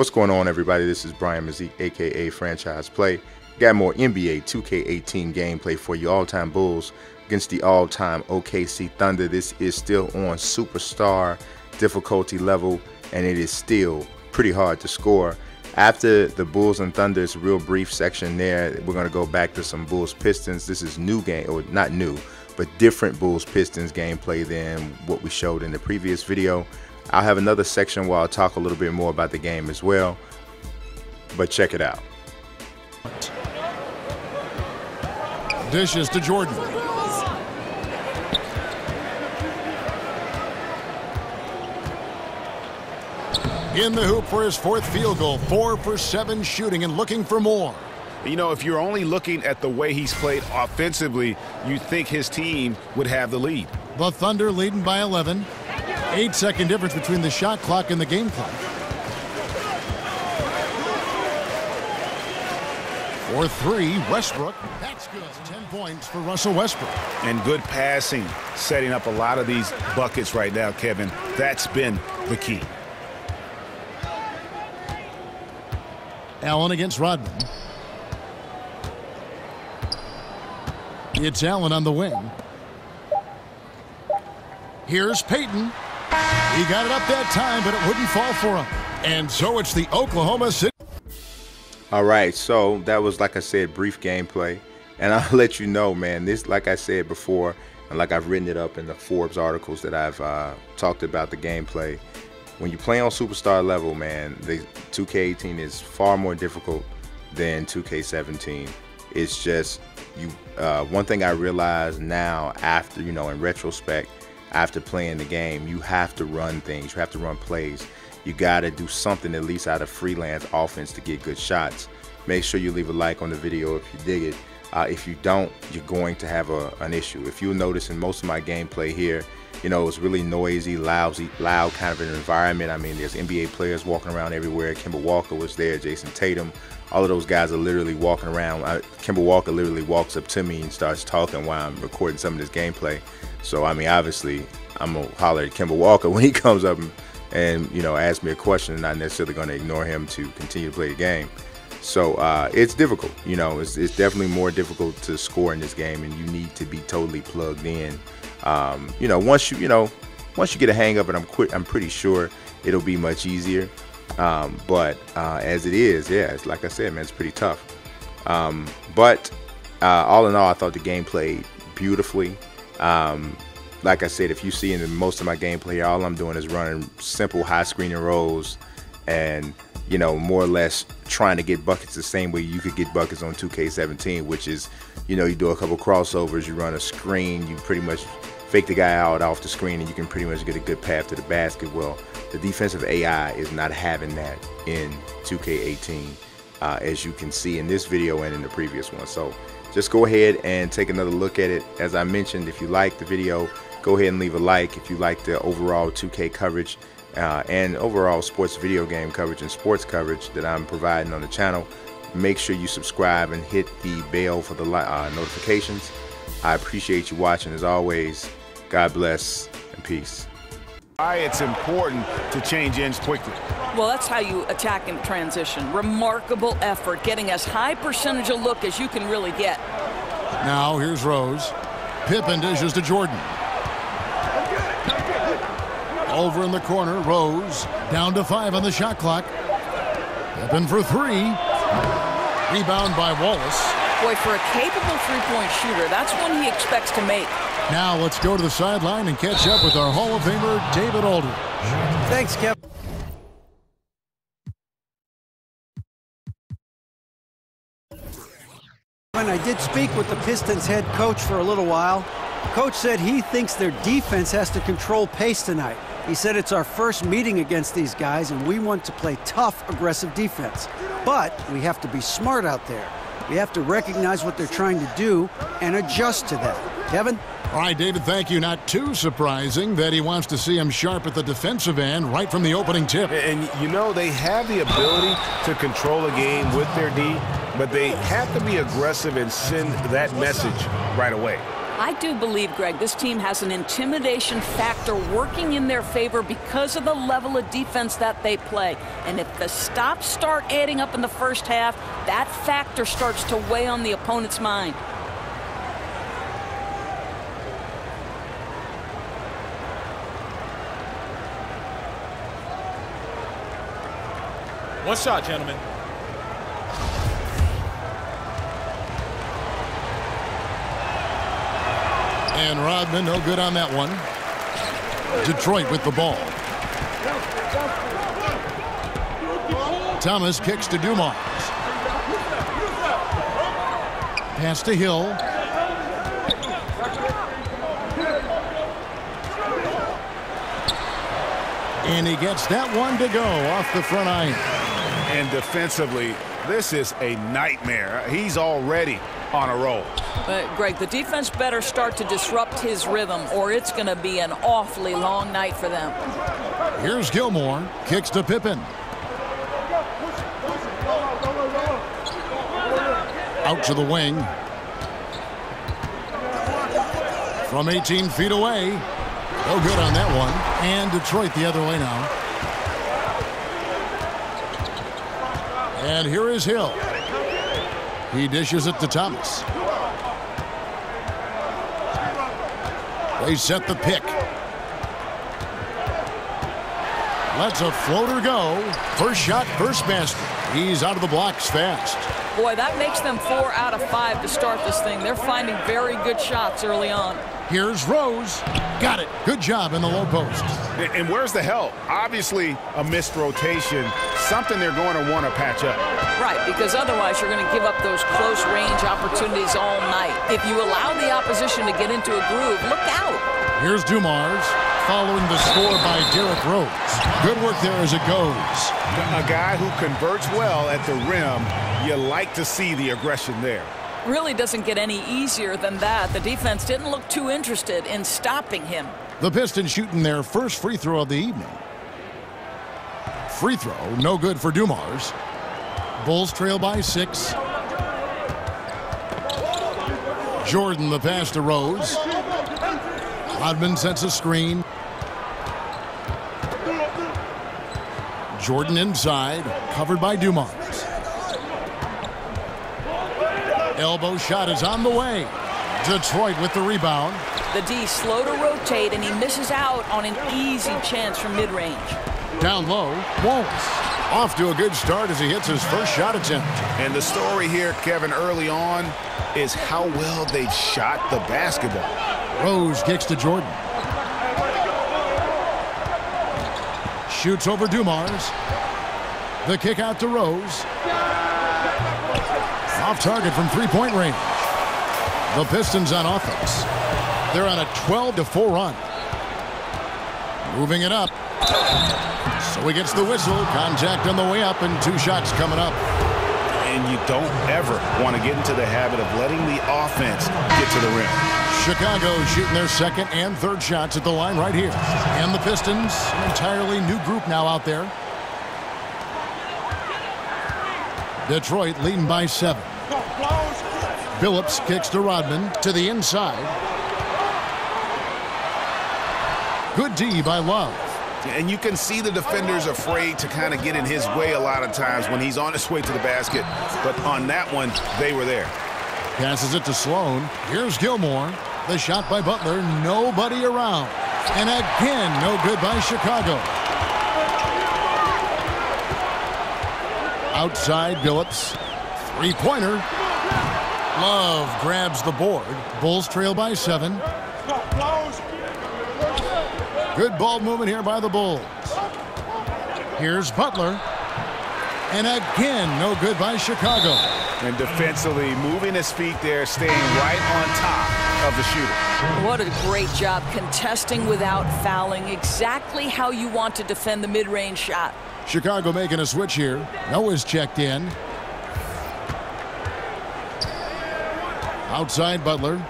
What's going on, everybody? This is Brian Mazik, aka Franchise Play. Got more NBA 2K18 gameplay for you. All-time Bulls against the all-time OKC Thunder. This is still on superstar difficulty level, and it is still pretty hard to score. After the Bulls and Thunder, it's a real brief section there. We're going to go back to some Bulls Pistons. This is new game, or not new, but different Bulls Pistons gameplay than what we showed in the previous video. I'll have another section where I'll talk a little bit more about the game as well, but check it out. Dishes to Jordan. In the hoop for his fourth field goal. 4 for 7 shooting and looking for more. You know, if you're only looking at the way he's played offensively, you think his team would have the lead. The Thunder leading by 11. 8-second difference between the shot clock and the game clock. For 3, Westbrook. That's good. 10 points for Russell Westbrook. And good passing, setting up a lot of these buckets right now, Kevin. That's been the key. Allen against Rodman. It's Allen on the wing. Here's Payton. He got it up that time, but it wouldn't fall for him. And so it's the Oklahoma City. All right, so that was, like I said, brief gameplay. And I'll let you know, man, this, like I said before, and like I've written it up in the Forbes articles that I've talked about the gameplay. When you play on superstar level, man, the 2K18 is far more difficult than 2K17. It's just, one thing I realize now after, you know, in retrospect, after playing the game, you have to run things, you have to run plays. You got to do something at least out of freelance offense to get good shots. Make sure you leave a like on the video if you dig it. If you don't, you're going to have an issue. If you'll notice in most of my gameplay here, you know, it's really noisy, loud kind of an environment. I mean, there's NBA players walking around everywhere. Kemba Walker was there, Jason Tatum. All of those guys are literally walking around. Kemba Walker literally walks up to me and starts talking while I'm recording some of this gameplay. So, I mean, obviously, I'm going to holler at Kemba Walker when he comes up and, you know, ask me a question, and not necessarily going to ignore him to continue to play the game. So, it's difficult. You know, it's definitely more difficult to score in this game, and you need to be totally plugged in. You know, once you get a hang of it, I'm pretty sure it'll be much easier. But as it is, yeah, it's like I said, man, it's pretty tough. But all in all, I thought the game played beautifully. Like I said, if you see in most of my gameplay here, all I'm doing is running simple high screen and rolls, and, you know, more or less trying to get buckets the same way you could get buckets on 2K17, which is, you know, you do a couple crossovers, you run a screen, you pretty much fake the guy out off the screen, and you can pretty much get a good path to the basket. Well, the defensive AI is not having that in 2K18, as you can see in this video and in the previous one. So just go ahead and take another look at it. As I mentioned, if you like the video, go ahead and leave a like. If you like the overall 2K coverage and overall sports video game coverage and sports coverage that I'm providing on the channel, make sure you subscribe and hit the bell for the notifications. I appreciate you watching as always. God bless and peace. Why it's important to change ends quickly. Well, that's how you attack in transition. Remarkable effort, getting as high percentage a look as you can really get. Now here's Rose. Pippen dishes to Jordan. Over in the corner, Rose down to 5 on the shot clock. Pippen for 3. Rebound by Wallace. Boy, for a capable three-point shooter, that's one he expects to make. Now let's go to the sideline and catch up with our Hall of Famer, David Aldridge. Thanks, Kevin. I did speak with the Pistons head coach for a little while. Coach said he thinks their defense has to control pace tonight. He said it's our first meeting against these guys, and we want to play tough, aggressive defense. But we have to be smart out there. We have to recognize what they're trying to do and adjust to that. Kevin? All right, David, thank you. Not too surprising that he wants to see him sharp at the defensive end right from the opening tip. And, you know, they have the ability to control a game with their D, but they have to be aggressive and send that message right away. I do believe, Greg, this team has an intimidation factor working in their favor because of the level of defense that they play. And if the stops start adding up in the first half, that factor starts to weigh on the opponent's mind. One shot, gentlemen. And Rodman, no good on that one. Detroit with the ball. Thomas kicks to Dumars. Pass to Hill. And he gets that one to go off the front iron. And defensively, this is a nightmare. He's already on a roll. But, Greg, the defense better start to disrupt his rhythm, or it's going to be an awfully long night for them. Here's Gilmore. Kicks to Pippen. Out to the wing. From 18 feet away. No good on that one. And Detroit the other way now. And here is Hill. He dishes it to Thomas. They set the pick. Lets a floater go. First shot, first basket. He's out of the blocks fast. Boy, that makes them 4 out of 5 to start this thing. They're finding very good shots early on. Here's Rose. Got it. Good job in the low post. And where's the help? Obviously, a missed rotation, something they're going to want to patch up. Right, because otherwise you're going to give up those close-range opportunities all night. If you allow the opposition to get into a groove, look out. Here's Dumars, following the score by Derrick Rose. Good work there as it goes. A guy who converts well at the rim, you like to see the aggression there. Really doesn't get any easier than that. The defense didn't look too interested in stopping him. The Pistons shooting their first free throw of the evening. Free throw, no good for Dumars. Bulls trail by 6. Jordan the pass to Rose. Rodman sets a screen. Jordan inside, covered by Dumars. Elbow shot is on the way. Detroit with the rebound. The D slow to rotate, and he misses out on an easy chance from mid-range. Down low, won't. Off to a good start as he hits his first shot attempt. And the story here, Kevin, early on is how well they've shot the basketball. Rose kicks to Jordan. Shoots over Dumars. The kick out to Rose. Off target from three-point range. The Pistons on offense. They're on a 12-4 run. Moving it up. So he gets the whistle. Contact on the way up and 2 shots coming up. And you don't ever want to get into the habit of letting the offense get to the rim. Chicago shooting their second and third shots at the line right here. And the Pistons, an entirely new group now out there. Detroit leading by 7. Phillips kicks to Rodman to the inside. Good D by Love. And you can see the defenders afraid to kind of get in his way a lot of times when he's on his way to the basket. But on that one, they were there. Passes it to Sloan. Here's Gilmore. The shot by Butler. Nobody around. And again, no good by Chicago. Outside, Phillips. Three-pointer. Love grabs the board. Bulls trail by 7. Good ball movement here by the Bulls. Here's Butler. And again, no good by Chicago. And defensively, moving his feet there, staying right on top of the shooter. What a great job contesting without fouling. Exactly how you want to defend the mid-range shot. Chicago making a switch here. Noah's checked in. Outside Butler.